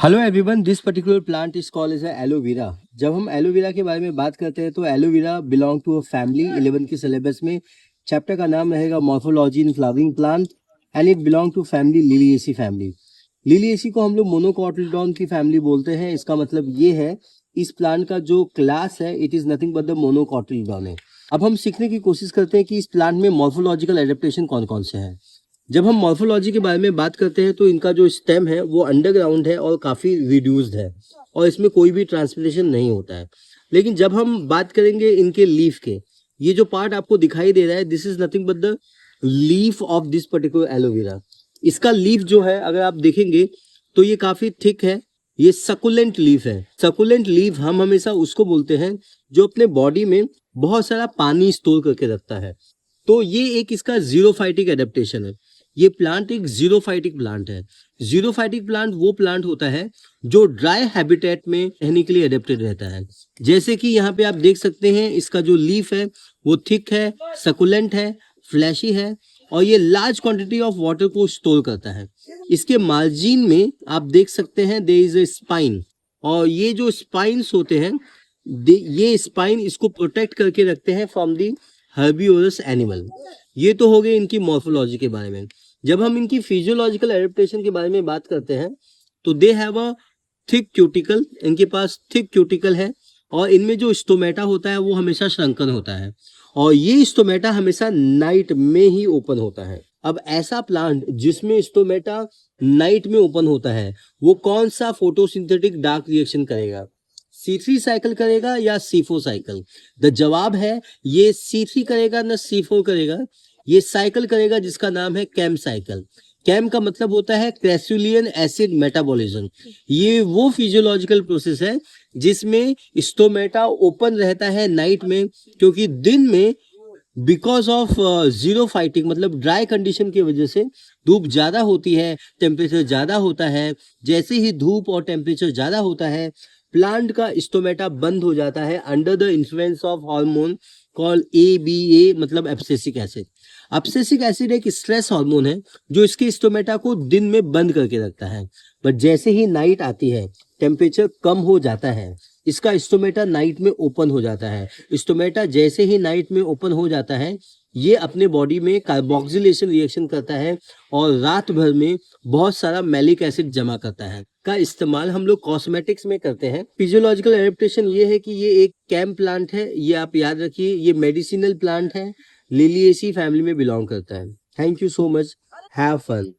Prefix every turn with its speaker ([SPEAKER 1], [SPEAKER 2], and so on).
[SPEAKER 1] Hello everyone, this particular plant is called as aloe vera. जब हम aloe vera के बारे में बात करते हैं तो aloe vera belong to a family. 11 के सिलेबस में चैप्टर का नाम रहेगा morphology in flowering plant and it belong to family liliaceae family. Liliaceae को हम लोग मोनोकॉटिलडॉन की फैमिली बोलते हैं। इसका मतलब ये है इस प्लांट का जो क्लास है it is nothing but the monocotyledon है। अब हम सीखने की कोशिश करते हैं कि इस प्लांट में मॉर्फोलॉजिकल एडेप्टेशन कौन कौन से हैं। जब हम मॉर्फोलॉजी के बारे में बात करते हैं तो इनका जो स्टेम है वो अंडरग्राउंड है और काफ़ी रिड्यूस्ड है और इसमें कोई भी ट्रांसपिरेशन नहीं होता है। लेकिन जब हम बात करेंगे इनके लीफ के, ये जो पार्ट आपको दिखाई दे रहा है this is nothing but the leaf of this particular aloe vera. इसका लीफ जो है अगर आप देखेंगे तो ये काफ़ी थिक है। ये सकुलेंट लीफ है। सकुलेंट लीफ हम हमेशा उसको बोलते हैं जो अपने बॉडी में बहुत सारा पानी स्टोर करके रखता है। तो ये एक इसका जीरोफाइटिक एडेप्टेशन है। ये प्लांट एक जीरोफाइटिक प्लांट है। जीरोफाइटिक प्लांट वो प्लांट होता है जो ड्राई हैबिटेट में रहने के लिए एडेप्टेड रहता है। जैसे कि यहाँ पे आप देख सकते हैं इसका जो लीफ है वो थिक है, सकुलेंट है, फ्लैशी है और ये लार्ज क्वांटिटी ऑफ वाटर को स्टोर करता है। इसके मार्जिन में आप देख सकते हैं देयर इज ए स्पाइन और ये जो स्पाइन्स होते हैं ये स्पाइन इसको प्रोटेक्ट करके रखते हैं फ्रॉम दी हर्बिवोरस एनिमल। ये तो हो गए इनकी मॉर्फोलॉजी के बारे में। जब हम इनकी फिजियोलॉजिकल एडेप्टेशन के बारे में बात करते हैं तो they have a thick cuticle. इनके पास थिक क्यूटिकल है और इनमें जो स्टोमेटा होता है वो हमेशा श्रंकन होता है और ये स्टोमेटा हमेशा नाइट में ही ओपन होता है। अब ऐसा प्लांट जिसमें स्टोमेटा नाइट में ओपन होता है वो कौन सा फोटोसिंथेटिक डार्क रिएक्शन करेगा? C3 साइकिल करेगा या C4 साइकिल? द जवाब है ये C3 करेगा ना C4 करेगा, ये साइकिल करेगा जिसका नाम है कैम साइकिल। कैम का मतलब होता है क्रेसुलियन एसिड मेटाबॉलिज्म। ये वो फिजियोलॉजिकल प्रोसेस है जिसमें स्टोमेटा ओपन रहता है नाइट में, क्योंकि दिन में बिकॉज ऑफ जीरो फाइटिंग मतलब ड्राई कंडीशन की वजह से धूप ज़्यादा होती है, टेम्परेचर ज़्यादा होता है। जैसे ही धूप और टेम्परेचर ज़्यादा होता है प्लांट का स्टोमेटा बंद हो जाता है under the influence of hormone call ABA मतलब एब्सिसिक एसिड। एब्सिसिक एसिड एक स्ट्रेस हार्मोन है जो इसके स्टोमेटा को दिन में बंद करके रखता है। बट जैसे ही नाइट आती है टेम्परेचर कम हो जाता है, इसका स्टोमेटा नाइट में ओपन हो जाता है। स्टोमेटा जैसे ही नाइट में ओपन हो जाता है ये अपने बॉडी में कार्बोक्सिलेशन रिएक्शन करता है और रात भर में बहुत सारा मैलिक एसिड जमा करता है। का इस्तेमाल हम लोग कॉस्मेटिक्स में करते हैं। फिजियोलॉजिकल एडेप्टेशन ये है कि ये एक कैम प्लांट है, ये आप याद रखिए। ये मेडिसिनल प्लांट है, लिलिएसी फैमिली में बिलोंग करता है। Thank you so much, have fun.